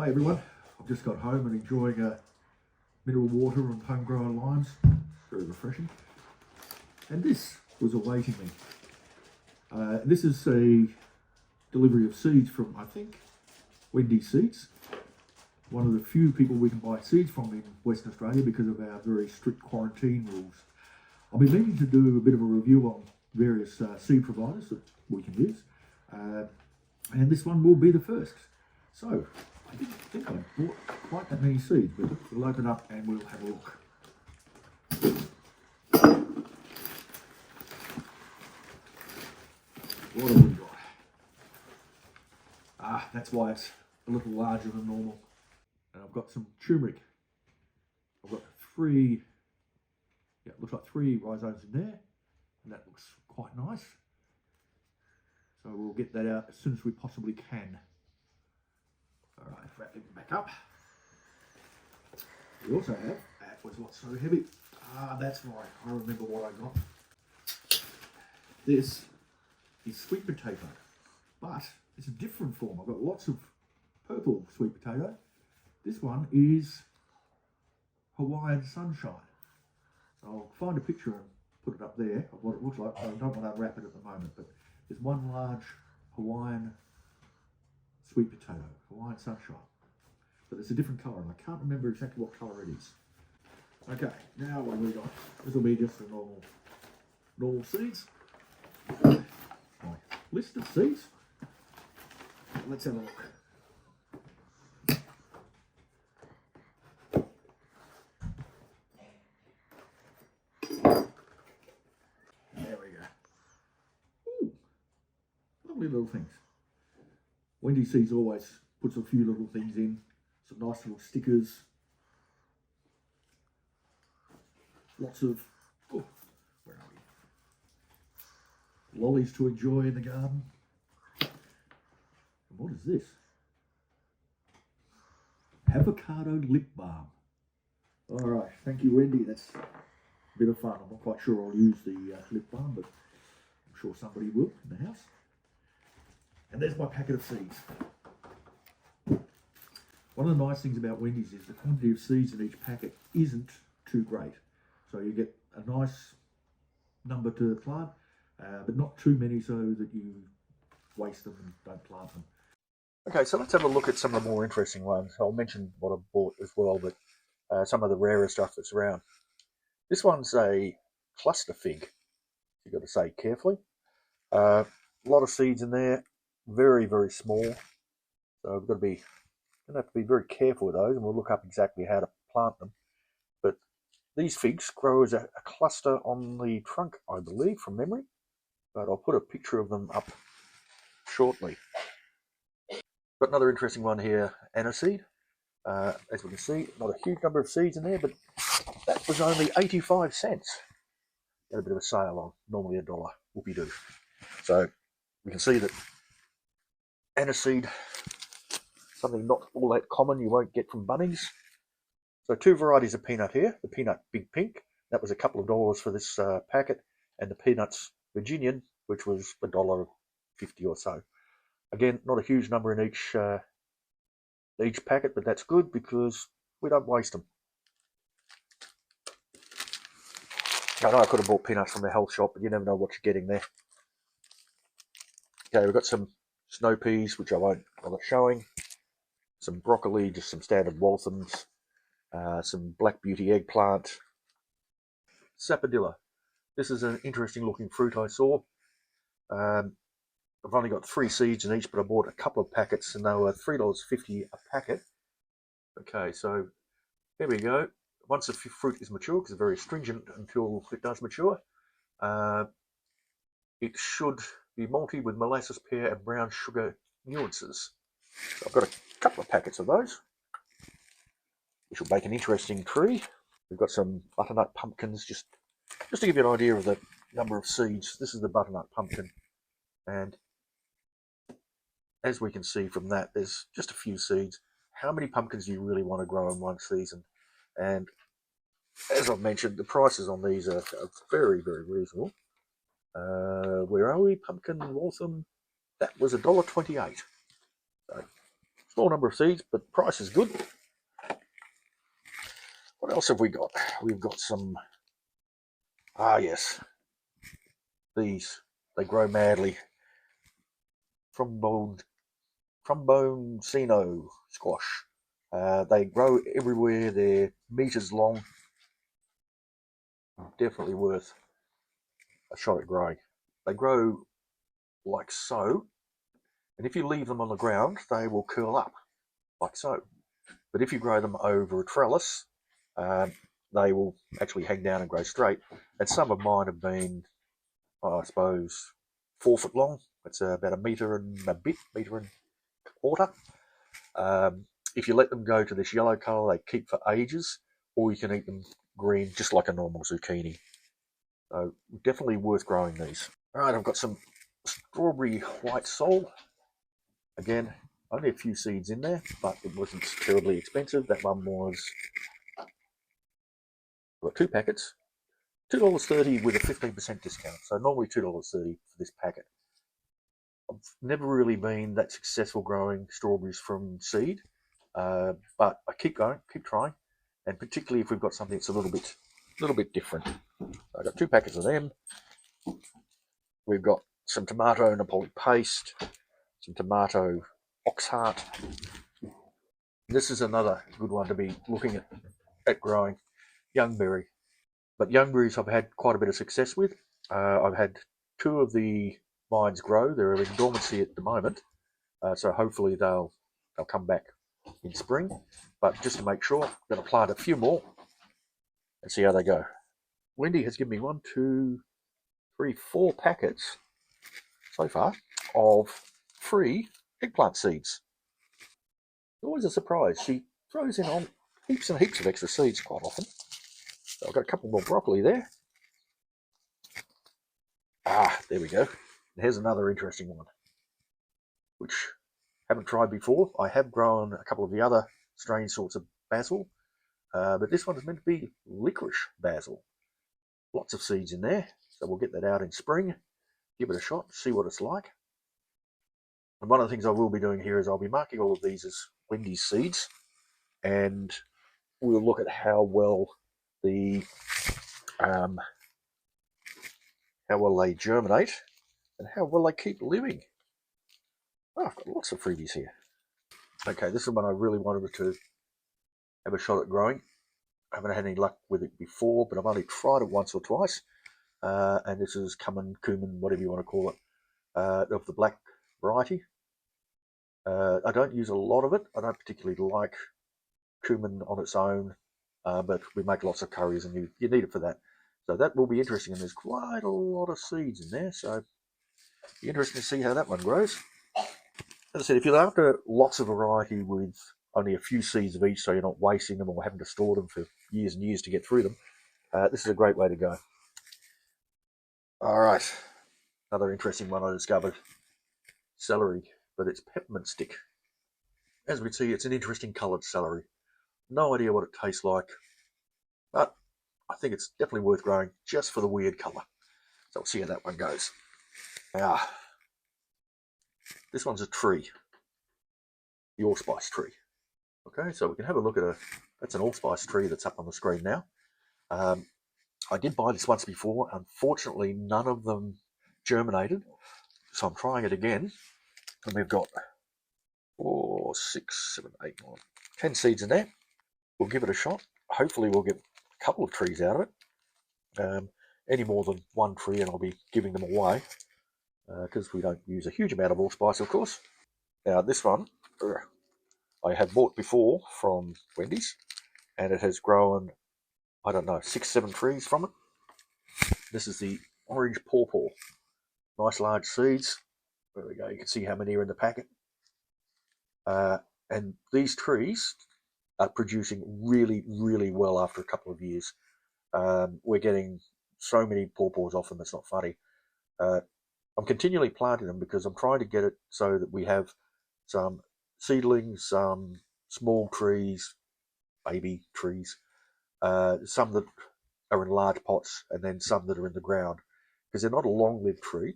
Hi everyone, I've just got home and enjoying mineral water and homegrown limes. Very refreshing. And this was awaiting me. This is a delivery of seeds from, I think, Wendy seeds. One of the few people we can buy seeds from in Western Australia because of our very strict quarantine rules. I'll be meaning to do a bit of a review on various seed providers that we can use. And this one will be the first. So, I didn't think I bought quite that many seeds, but we'll open up and we'll have a look. What have we got? That's why it's a little larger than normal. And I've got some turmeric. I've got three, it looks like 3 rhizomes in there, and that looks quite nice. So we'll get that out as soon as we possibly can. All right, wrap it back up. We also have, that was what's so heavy. That's right, I remember what I got. This is sweet potato, but it's a different form. I've got lots of purple sweet potato. This one is Hawaiian sunshine. So I'll find a picture and put it up there of what it looks like. I don't want to wrap it at the moment, but there's one large Hawaiian sweet potato, Hawaiian sunshine. But it's a different colour, and I can't remember exactly what colour it is. Okay, now what have we got? This will be just the normal seeds. My list of seeds. Let's have a look. There we go. Ooh, lovely little things. Wendy Seeds always puts a few little things in, some nice little stickers, lots of, where are we? Lollies to enjoy in the garden. And what is this? Avocado lip balm. All right, thank you, Wendy. That's a bit of fun. I'm not quite sure I'll use the lip balm, but I'm sure somebody will in the house. And there's my packet of seeds. One of the nice things about Wendy's is the quantity of seeds in each packet isn't too great. So you get a nice number to plant, but not too many so that you waste them and don't plant them. Okay, so let's have a look at some of the more interesting ones. I'll mention what I've bought as well, but some of the rarer stuff that's around. This one's a cluster fig. You've got to say carefully. A lot of seeds in there. Very, very small. So we've got to be, have to be very careful with those, and we'll look up exactly how to plant them. But these figs grow as a cluster on the trunk, I believe, from memory. But I'll put a picture of them up shortly. Got another interesting one here, aniseed. As we can see, not a huge number of seeds in there, but that was only 85 cents. Got a bit of a sale on, normally $1, whoopie-doo. So we can see that aniseed, something not all that common, you won't get from Bunnings. So 2 varieties of peanut here. The peanut Big Pink, that was a couple of dollars for this packet, and the peanuts Virginian, which was $1.50 or so. Again, not a huge number in each packet, but that's good because we don't waste them. I know I could have bought peanuts from the health shop, but you never know what you're getting there. Okay, we've got some snow peas, which I won't bother showing. Some broccoli, just some standard Walthams. Some Black Beauty eggplant. Sapodilla. This is an interesting looking fruit I saw. I've only got 3 seeds in each, but I bought a couple of packets and they were $3.50 a packet. Okay, so here we go. Once the fruit is mature, because it's very astringent until it does mature, it should be malty with molasses, pear, and brown sugar nuances. So I've got a couple of packets of those, which will make an interesting tree. We've got some butternut pumpkins, just to give you an idea of the number of seeds. This is the butternut pumpkin, and as we can see from that, there's just a few seeds. How many pumpkins do you really want to grow in one season? And as I've mentioned, the prices on these are very, very reasonable. Where are we? Pumpkin Waltham. That was $1.28. So Small number of seeds, but price is good. What else have we got? We've got some, yes, these, they grow madly. Tromboncino squash. They grow everywhere, they're meters long. Definitely worth a shot at growing. They grow like so, and if you leave them on the ground, they will curl up, like so. But if you grow them over a trellis, they will actually hang down and grow straight. And some of mine have been, I suppose, 4 foot long. It's about a metre and a bit, metre and a quarter. If you let them go to this yellow colour, they keep for ages, or you can eat them green, just like a normal zucchini. So definitely worth growing these. All right, I've got some strawberry white sole. Again, only a few seeds in there, but it wasn't terribly expensive. That one was, I've got 2 packets, $2.30 with a 15% discount. So normally $2.30 for this packet. I've never really been that successful growing strawberries from seed, but I keep going, keep trying, and particularly if we've got something that's a little bit different. So I've got 2 packets of them. We've got some tomato Napoli paste, some tomato oxheart. This is another good one to be looking at growing, youngberry. But youngberries I've had quite a bit of success with. I've had 2 of the vines grow. They're in dormancy at the moment, so hopefully they'll come back in spring. But just to make sure, I'm going to plant a few more and see how they go. Wendy has given me 1, 2, 3, 4 packets so far of free eggplant seeds. Always a surprise. She throws in on heaps and heaps of extra seeds quite often. So I've got a couple more broccoli there. There we go. Here's another interesting one, which I haven't tried before. I have grown a couple of the other strange sorts of basil, but this one is meant to be licorice basil. Lots of seeds in there, so we'll get that out in spring, give it a shot, see what it's like. And one of the things I will be doing here is I'll be marking all of these as Wendy's seeds, and we'll look at how well they germinate and how well they keep living. I've got lots of freebies here. Okay, this is one I really wanted to have a shot at growing. I haven't had any luck with it before, but I've only tried it once or twice. And this is cumin, whatever you want to call it, of the black variety. I don't use a lot of it. I don't particularly like cumin on its own, but we make lots of curries and you need it for that. So that will be interesting, and there's quite a lot of seeds in there, so it'll be interesting to see how that one grows. As I said, if you're after lots of variety with only a few seeds of each, so you're not wasting them or having to store them for years and years to get through them, this is a great way to go. All right, another interesting one I discovered, celery, but it's peppermint stick. As we can see, it's an interesting coloured celery. No idea what it tastes like, but I think it's definitely worth growing just for the weird colour. So we'll see how that one goes. This one's a tree, the allspice tree. Okay, so we can have a look at that's an allspice tree that's up on the screen now. I did buy this once before. Unfortunately, none of them germinated, so I'm trying it again. And we've got 4, 6, 7, 8, 9, 10 seeds in there. We'll give it a shot. Hopefully we'll get a couple of trees out of it. Any more than one tree and I'll be giving them away, because we don't use a huge amount of allspice, of course. Now this one I had bought before from Wendy's, and it has grown, I don't know, 6, 7 trees from it. This is the orange pawpaw. Nice large seeds. There we go, you can see how many are in the packet. And these trees are producing really, really well after a couple of years. We're getting so many pawpaws off them, it's not funny. I'm continually planting them because I'm trying to get it so that we have some seedlings, some small trees, baby trees, some that are in large pots, and then some that are in the ground, because they're not a long-lived tree.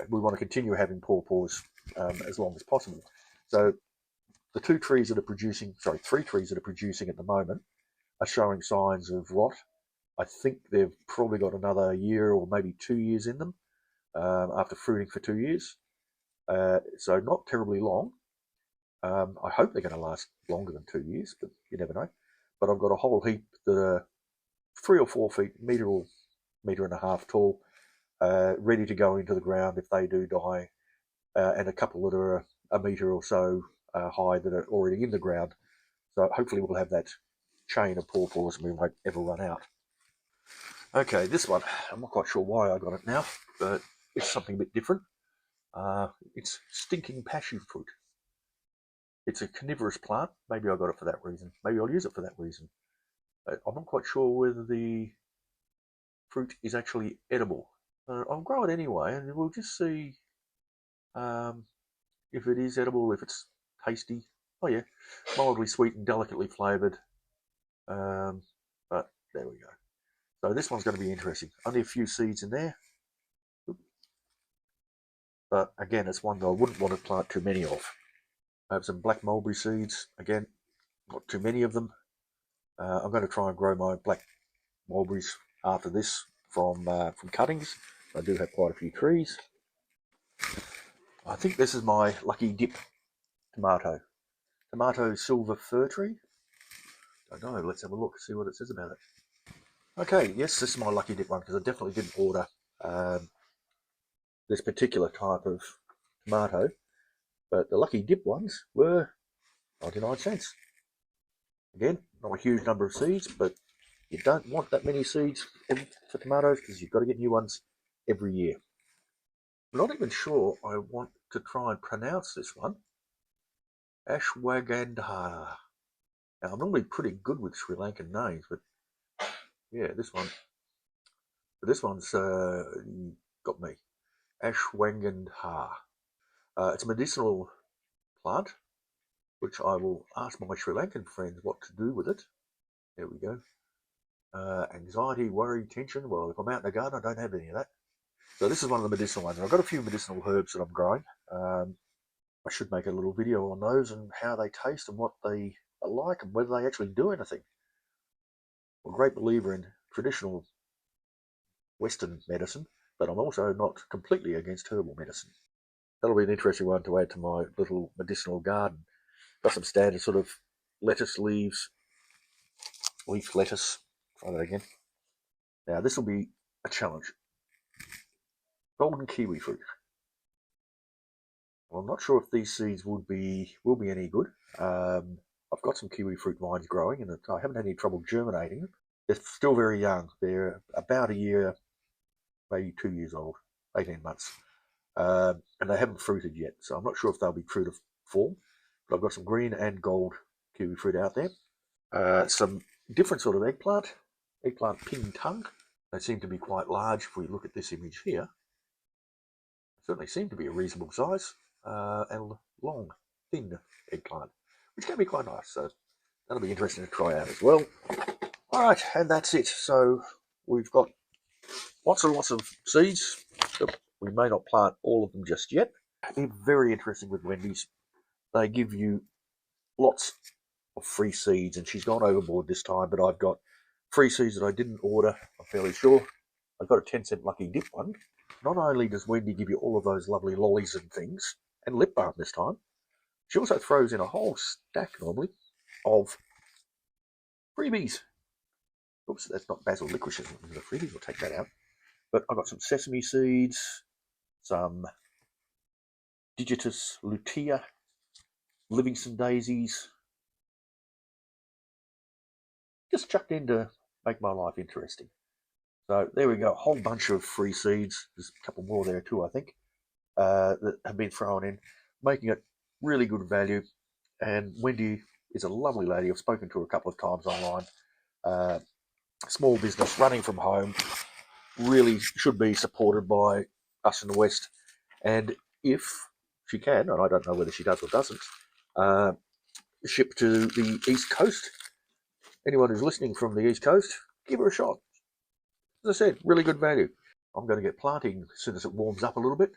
We want to continue having pawpaws as long as possible. So the three trees that are producing at the moment are showing signs of rot. I think they've probably got another year or maybe 2 years in them after fruiting for 2 years. So not terribly long. I hope they're going to last longer than 2 years, but you never know. But I've got a whole heap that are 3 or 4 feet, metre or metre and a half tall, ready to go into the ground if they do die, and a couple that are a metre or so high that are already in the ground. So hopefully we'll have that chain of pawpaws and we won't ever run out. Okay, this one, I'm not quite sure why I got it now, but it's something a bit different. It's stinking passion fruit. It's a carnivorous plant. Maybe I got it for that reason. Maybe I'll use it for that reason. I'm not quite sure whether the fruit is actually edible. I'll grow it anyway, and we'll just see if it is edible, if it's tasty. Oh yeah, mildly sweet and delicately flavoured. But there we go. So this one's going to be interesting. Only a few seeds in there. But again, it's one that I wouldn't want to plant too many of. I have some black mulberry seeds. Again, not too many of them. I'm going to try and grow my black mulberries after this from cuttings. I do have quite a few trees. I think this is my lucky dip tomato. Tomato silver fir tree. I don't know, let's have a look, see what it says about it. Okay, yes, this is my lucky dip one because I definitely didn't order this particular type of tomato, but the lucky dip ones were 99 cents. Again, not a huge number of seeds, but you don't want that many seeds for tomatoes because you've got to get new ones every year. I'm not even sure I want to try and pronounce this one. Ashwagandha. Now, I'm normally pretty good with Sri Lankan names, but yeah, this one's got me. Ashwagandha. It's a medicinal plant, which I will ask my Sri Lankan friends what to do with it. There we go. Anxiety, worry, tension. Well, if I'm out in the garden, I don't have any of that. So this is one of the medicinal ones. I've got a few medicinal herbs that I'm growing. I should make a little video on those and how they taste and what they are like and whether they actually do anything. I'm a great believer in traditional Western medicine, but I'm also not completely against herbal medicine. That'll be an interesting one to add to my little medicinal garden. Got some standard sort of lettuce leaves, leaf lettuce. Try that again. Now this will be a challenge. Golden kiwi fruit. Well, I'm not sure if these seeds will be any good. I've got some kiwi fruit vines growing, and I haven't had any trouble germinating them. They're still very young. They're about a year, maybe 2 years old, 18 months, and they haven't fruited yet. So I'm not sure if they'll be true to form. But I've got some green and gold kiwi fruit out there. Some different sort of eggplant ping tongue. They seem to be quite large. If we look at this image here, certainly seem to be a reasonable size, and long, thin eggplant, which can be quite nice. So that'll be interesting to try out as well. All right, and that's it. So we've got lots and lots of seeds. We may not plant all of them just yet. It's very interesting with Wendy's. They give you lots of free seeds, and she's gone overboard this time, but I've got free seeds that I didn't order, I'm fairly sure. I've got a 10-cent lucky dip one. Not only does Wendy give you all of those lovely lollies and things, and lip balm this time, she also throws in a whole stack normally of freebies. Oops, that's not basil licorice, isn't it? The freebies, we'll take that out. But I've got some sesame seeds, some Digitus lutea, Livingston daisies, just chucked in to make my life interesting. So there we go, a whole bunch of free seeds. There's a couple more there too, I think, that have been thrown in, making it really good value. And Wendy is a lovely lady. I've spoken to her a couple of times online. Small business, running from home, really should be supported by us in the West. And if she can, and I don't know whether she does or doesn't, ship to the East Coast. Anyone who's listening from the East Coast, give her a shot. As I said, really good value. I'm going to get planting as soon as it warms up a little bit.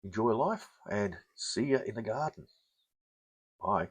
Enjoy life and see you in the garden. Bye.